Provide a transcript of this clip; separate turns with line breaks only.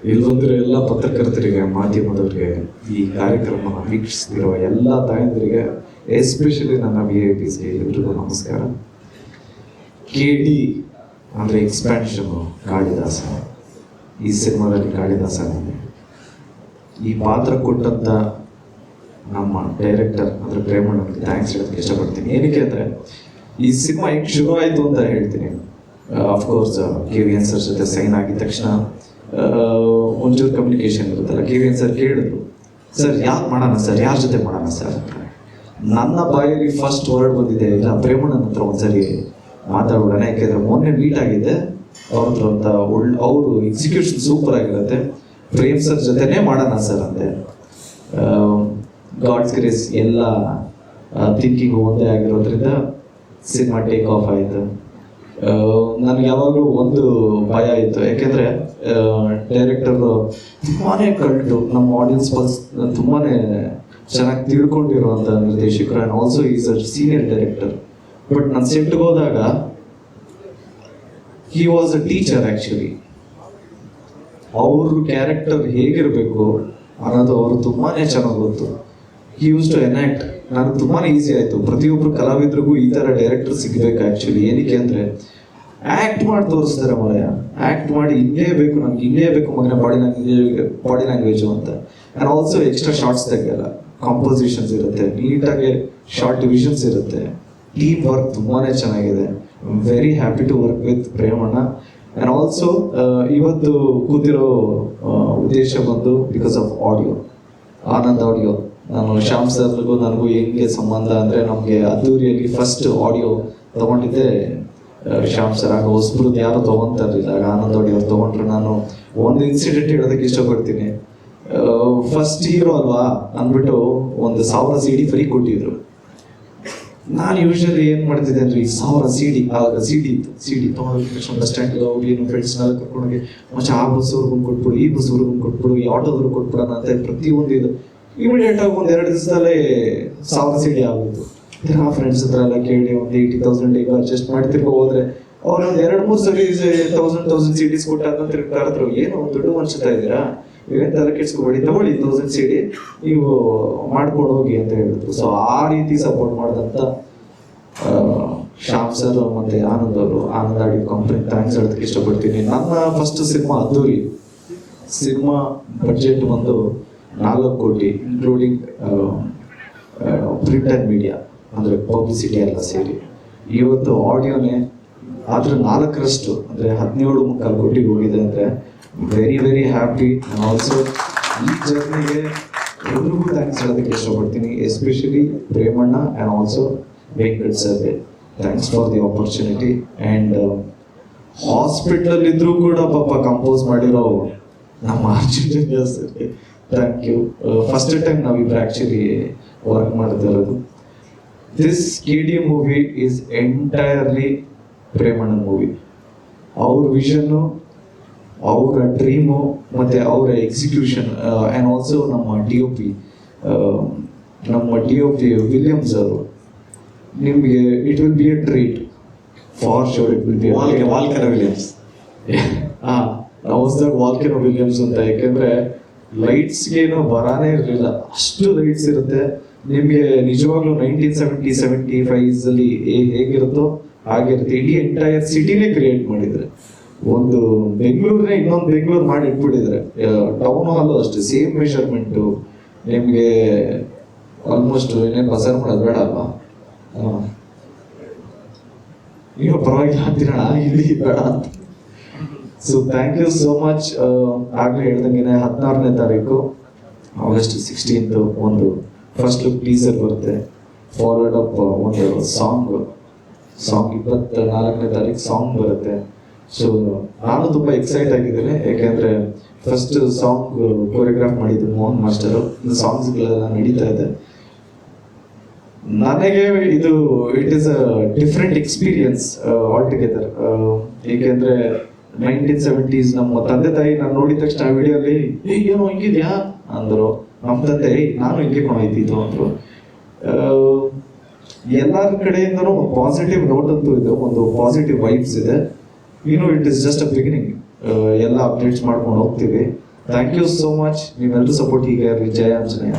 ಇಲ್ಲಿ ಬಂದಿರೋ ಎಲ್ಲ ಪತ್ರಕರ್ತರಿಗೆ, ಮಾಧ್ಯಮದವರಿಗೆ, ಈ ಕಾರ್ಯಕ್ರಮ ವೀಕ್ಷಿಸ್ತಿರೋ ಎಲ್ಲ ತಾಯಂದಿರಿಗೆ, ಎಸ್ಪೆಷಲಿ ನನ್ನ VIPs ಎಲ್ರಿಗೂ ನಮಸ್ಕಾರ. KD ಅಂದರೆ ಎಕ್ಸ್ಪ್ಯಾನ್ಷನು ಕಾಳಿದಾಸ. ಈ ಸಿನಿಮಾದಲ್ಲಿ ಕಾಳಿದಾಸ ನಾನು. ಈ ಪಾತ್ರ ಕೊಟ್ಟಂಥ ನಮ್ಮ ಡೈರೆಕ್ಟರ್ ಅಂದರೆ ಪ್ರೇಮಣ್ಣನಿಗೆ ಥ್ಯಾಂಕ್ಸ್ ಹೇಳೋದಕ್ಕೆ ಇಷ್ಟಪಡ್ತೀನಿ. ಏನಕ್ಕೆ ಅಂದರೆ ಈ ಸಿನಿಮಾ ಹೆಂಗೆ ಶುರು ಆಯಿತು ಅಂತ ಹೇಳ್ತೀನಿ. ಅಫ್ಕೋರ್ಸ್ KVN ಸರ್ ಜೊತೆ ಸೈನ್ ಆಗಿದ ತಕ್ಷಣ ಒಂಚೂರು ಕಮ್ಯುನಿಕೇಶನ್ ಇರುತ್ತಲ್ಲ. KVN ಸರ್ ಕೇಳಿದ್ರು, ಸರ್ ಯಾಕೆ ಮಾಡೋಣ ಸರ್, ಯಾರ ಜೊತೆ ಮಾಡೋಣ ಸರ್. ನನ್ನ ಬಾಯಲ್ಲಿ ಫಸ್ಟ್ ವರ್ಡ್ ಬಂದಿದೆ, ಇಲ್ಲ ಪ್ರೇಮಣ್ಣನ ಹತ್ರ ಒಂದ್ಸರಿ ಮಾತಾಡೋಣ, ಯಾಕೆಂದರೆ ಮೊನ್ನೆ ಮೀಟ್ ಆಗಿದ್ದೆ ಅವ್ರ ಹತ್ರ ಅಂತ. ಅವರು ಎಕ್ಸಿಕ್ಯೂಷನ್ ಸೂಪರ್ ಆಗಿರುತ್ತೆ, ಪ್ರೇಮ್ ಸರ್ ಜೊತೆನೇ ಮಾಡೋಣ ಸರ್ ಅಂದೆ. ಗಾಡ್ಸ್ ಗ್ರೇಸ್ ಎಲ್ಲ ಥಿಂಕಿಂಗ್ ಒಂದೇ ಆಗಿರೋದ್ರಿಂದ ಸಿನಿಮಾ ಟೇಕ್ ಆಫ್ ಆಯಿತು. ನನಗೆ ಯಾವಾಗಲೂ ಒಂದು ಭಯ ಇತ್ತು, ಯಾಕೆಂದರೆ ಡೈರೆಕ್ಟರು ತುಂಬಾ ಕಲ್ಟು, ನಮ್ಮ ಆಡಿಯನ್ಸ್ ಪಲ್ಸ್ ತುಂಬಾ ಚೆನ್ನಾಗಿ ತಿಳ್ಕೊಂಡಿರುವಂಥ ನಿರ್ದೇಶಕರು. And also is a senior director. But ನಾನು ಸೆಟ್ಗೆ ಹೋದಾಗ he was a teacher actually. ಅವ್ರ ಕ್ಯಾರೆಕ್ಟರ್ ಹೇಗಿರಬೇಕು ಅನ್ನೋದು ಅವರು ತುಂಬಾ ಚೆನ್ನಾಗಿ ಗೊತ್ತು. He use to enact. ನನಗೆ ತುಂಬಾ ಈಸಿ ಆಯಿತು. ಪ್ರತಿಯೊಬ್ಬರು ಕಲಾವಿದ್ರಿಗೂ ಈ ಥರ ಡೈರೆಕ್ಟರ್ ಸಿಗಬೇಕು ಆ್ಯಕ್ಚುಲಿ. ಏನಕ್ಕೆ ಅಂದರೆ ಆ್ಯಕ್ಟ್ ಮಾಡಿ ತೋರಿಸ್ತಾರೆ ಮರೆಯ, ಆ್ಯಕ್ಟ್ ಮಾಡಿ ಹಿಂಗೇ ಬೇಕು, ನಮ್ಗೆ ಹಿಂಗೇ ಬೇಕು ಮಗನ ಬಾಡಿ ಲ್ಯಾಂಗ್ವೇಜು ಅಂತ. ಆ್ಯಂಡ್ ಆಲ್ಸೋ ಎಕ್ಸ್ಟ್ರಾ ಶಾರ್ಟ್ಸ್ ತೆಗೆಯಲ್ಲ, ಕಾಂಪೋಸಿಷನ್ಸ್ ಇರುತ್ತೆ, ನೀಟಾಗಿ ಶಾರ್ಟ್ ಡಿವಿಷನ್ಸ್ ಇರುತ್ತೆ. ಟೀಮ್ ವರ್ಕ್ ತುಂಬಾ ಚೆನ್ನಾಗಿದೆ. I am very happy to work with Premanna. And also ಇವತ್ತು ಕೂತಿರೋ ಉದ್ದೇಶ ಬಂದು because of audio, Anand audio. ನಾನು ಶ್ಯಾಮ್ ಸರ್ಗೂ ನನಗೂ ಹೆಂಗೆ ಸಂಬಂಧ ಅಂದರೆ, ನಮಗೆ ಅದ್ದೂರಿಯಲ್ಲಿ ಫಸ್ಟ್ ಆಡಿಯೋ ತೊಗೊಂಡಿದ್ದೆ ಶ್ಯಾಮ್ ಸರ್. ಆಗ ಹೊಸಬ್ರದ್ದು ಯಾರು ತೊಗೊತಾ ಇರಲಿಲ್ಲ. ಆಗ ಆನಂದ್ ಆಡಿಯೋ ತೊಗೊಂಡ್ರೆ ನಾನು ಒಂದು ಇನ್ಸಿಡೆಂಟ್ ಹೇಳೋದಕ್ಕೆ ಇಷ್ಟಪಡ್ತೀನಿ. ಫಸ್ಟ್ ಹೀರೋ ಅಲ್ವಾ ಅಂದ್ಬಿಟ್ಟು 1000 CD ಫ್ರೀ ಕೊಟ್ಟಿದ್ರು. ನಾನು ಯೂಶಲಿ ಏನು ಮಾಡ್ತಿದ್ದೆ ಅಂದರೆ, ಈ 1000 CD ಆಗ CD ತೊಗೊಂಡು ತಕ್ಷಣ ಬಸ್ ಸ್ಟ್ಯಾಂಡ್ಗೆ ಹೋಗಿ ನಮ್ಮ ಫ್ರೆಂಡ್ಸ್ನೆಲ್ಲ ಕರ್ಕೊಂಡೋಗಿ ಮತ್ತೆ ಆ ಬಸ್ಸವ್ರಿಗೂ ಕೊಟ್ಬಿಡು, ಈ ಬಸ್ಸವ್ರಿಗೂ ಕೊಟ್ಬಿಡು, ಈ ಆಟೋದವ್ರಿಗೆ ಕೊಟ್ಬಿಡೋಣ ಅಂತ ಪ್ರತಿಯೊಂದು ಇದು ಇಮಿಡಿಯೇಟಾಗಿ 1-2 ದಿವಸದಲ್ಲೇ 1000 CD ಆಗೋಯ್ತು. ಆ ಫ್ರೆಂಡ್ಸ್ ಹತ್ರ ಎಲ್ಲ ಕೇಳಿ ಒಂದು 80,000 ಈಗ ಅಡ್ಜಸ್ಟ್ ಮಾಡ್ತಿರ್ಕೊ ಹೋದ್ರೆ ಅವ್ರು ಒಂದು 2-3 ಸರಿ 1000 CDs ಕೊಟ್ಟಾದ ಕರೆದ್ರು, ಏನು ದುಡ್ಡು ಹಂಚ್ತಾ ಇದ್ದೀರಾ, ಇವೇನು ತಲೆ ಕೆಡ್ಸ್ಕೊಬೇಡಿ, ತಗೊಳ್ಳಿ 1000 CD ನೀವು ಮಾಡ್ಕೊಂಡು ಹೋಗಿ ಅಂತ ಹೇಳಿದ್ರು. ಸೊ ಆ ರೀತಿ ಸಪೋರ್ಟ್ ಮಾಡಿದಂಥ ಶ್ಯಾಮ್ ಸರ್ ಮತ್ತು ಆನಂದ್ ಅವರು, ಆನಂದ್ ಆಡಿಯೋ ಕಂಪ್ನಿ ಥ್ಯಾಂಕ್ಸ್ ಹೇಳೋದಕ್ಕೆ ಇಷ್ಟಪಡ್ತೀನಿ. ನನ್ನ ಫಸ್ಟ್ ಸಿನಿಮಾ ಅದ್ದೂರಿ. ಸಿನಿಮಾ ಬಡ್ಜೆಟ್ ಬಂದು 4 ಕೋಟಿ, ಇನ್ಕ್ಲೂಡಿಂಗ್ ಪ್ರಿಂಟ್ ಆ್ಯಂಡ್ ಮೀಡಿಯಾ ಅಂದರೆ ಪಬ್ಲಿಸಿಟಿ ಎಲ್ಲ ಸೇರಿ. ಇವತ್ತು ಆಡಿಯೋನೇ ಆದ್ರೆ 4ರಷ್ಟು ಅಂದರೆ 17.25 ಕೋಟಿಗೆ ಹೋಗಿದೆ. ಅಂದರೆ ವೆರಿ ವೆರಿ ಹ್ಯಾಪಿ. ಆಲ್ಸೋ ಈ ಜರ್ನಿಗೆ ಎಲ್ರಿಗೂ ಥ್ಯಾಂಕ್ಸ್ ಹೇಳೋದಕ್ಕೆ ಇಷ್ಟಪಡ್ತೀನಿ, especially Premanna and also Venkat ಸರ್ಗೆ thanks for the opportunity. And hospital ಇದ್ರೂ ಕೂಡ ಪಾಪ ಕಂಪೋಸ್ ಮಾಡಿರೋ ನಮ್ಮ ಅರ್ಜುನ್ ಸರ್ಗೆ ಥ್ಯಾಂಕ್ ಯು. ಫಸ್ಟ್ ಟೈಮ್ ನಾವಿಬ್ಬರು ಆ್ಯಕ್ಚುಲಿ ವರ್ಕ್ ಮಾಡ್ತಿರೋದು. This KD movie is entirely ಪ್ರೇಮಣ್ಣನ ಮೂವಿ. ಅವ್ರ ವಿಷನ್ನು, ಅವರ ಡ್ರೀಮು ಮತ್ತು ಅವರ ಎಕ್ಸಿಕ್ಯೂಷನ್. ಆ್ಯಂಡ್ ಆಲ್ಸೋ ನಮ್ಮ DOP ವಿಲಿಯಮ್ಸ್ ಅವರು. ನಿಮಗೆ it will be a treat for sure. It will be volcano Williams. ಹೊಸದಾಗ ವಾಲ್ಕೆನೋ ವಿಲಿಯಮ್ಸ್ ಅಂತ. ಯಾಕೆಂದರೆ ಲೈಟ್ಸ್ಗೇನು ಬರಾನೇ ಇರಲಿಲ್ಲ, ಅಷ್ಟು ಲೈಟ್ಸ್ ಇರುತ್ತೆ. ನಿಮಗೆ ನಿಜವಾಗ್ಲೂ 1975 ಹೇಗಿರುತ್ತೋ ಹಾಗಿರುತ್ತೆ. ಇಡೀ ಎಂಟೈರ್ ಸಿಟಿನೇ ಕ್ರಿಯೇಟ್ ಮಾಡಿದರೆ, ಒಂದು ಬೆಂಗಳೂರನ್ನೇ ಇನ್ನೊಂದು ಬೆಂಗಳೂರು ಮಾಡಿ ಇಟ್ಬಿಟ್ಟಿದ್ರೆ. ಟೌನ್ ಹಾಲು ಅಷ್ಟೇ ಸೇಮ್ ಮೆಷರ್ಮೆಂಟು. ನಿಮಗೆ ಆಲ್ಮೋಸ್ಟ್ ಏನೇನು ಬಜಾರ್ ಮಾಡೋದು ಬೇಡ ಅಲ್ವಾ, ನೀವು ಪರವಾಗಿಲ್ಲ ಅಂತೀರಣ, ಇಲ್ಲಿ ಬೇಡ ಅಂತ. So thank you so much. ಆಗಲೇ ಹೇಳ್ದಂಗೆ 16ನೇ ತಾರೀಕು August 16th ಒಂದು ಫಸ್ಟ್ ಲುಕ್ ಟೀಸರ್ ಬರುತ್ತೆ. ಫಾಲೋಡ್ ಅಪ್ ಒಂದು ಸಾಂಗ್ 24ನೇ ತಾರೀಕು ಸಾಂಗ್ ಬರುತ್ತೆ. ಸೊ ನಾನು ತುಂಬ ಎಕ್ಸೈಟ್ ಆಗಿದ್ದೇನೆ, ಯಾಕೆಂದರೆ ಫಸ್ಟ್ ಸಾಂಗ್ ಕೊರಿಯೋಗ್ರಾಫ್ ಮಾಡಿದ್ದು ಮೋಹನ್ ಮಾಸ್ಟರು. ಸಾಂಗ್ಸ್ಗಳೆಲ್ಲ ನಡೀತಾ ಇದೆ. ನನಗೆ ಇದು it is a different experience all together. ಏಕೆಂದರೆ 1970s ನಮ್ಮ ತಂದೆ ತಾಯಿ ನಾನು ನೋಡಿದ ತಕ್ಷಣ ವಿಡಿಯೋಲಿ ಏನೋ ಹಿಂಗಿದ್ಯಾ ಅಂದರು. ನಮ್ಮ ತಂದೆ ನಾನು ಹಿಂಗೆ ಕೊಂಡೊಯ್ತಿದ್ದು ಅಂದರು. ಎಲ್ಲರ ಕಡೆಯಿಂದನೂ ಪಾಸಿಟಿವ್ ನೋಟ್ ಅಂತೂ ಇದೆ, ಒಂದು ಪಾಸಿಟಿವ್ ವೈಬ್ಸ್ ಇದೆ. It is just a beginning. ಎಲ್ಲ ಅಪ್ಡೇಟ್ಸ್ ಮಾಡ್ಕೊಂಡು ಹೋಗ್ತೀವಿ. Thank you so much. ನೀವೆಲ್ಲರೂ ಸಪೋರ್ಟ್ ಹೀಗೆ ಇರಲಿ. ಜಯ ಆಂಜನೇಯ.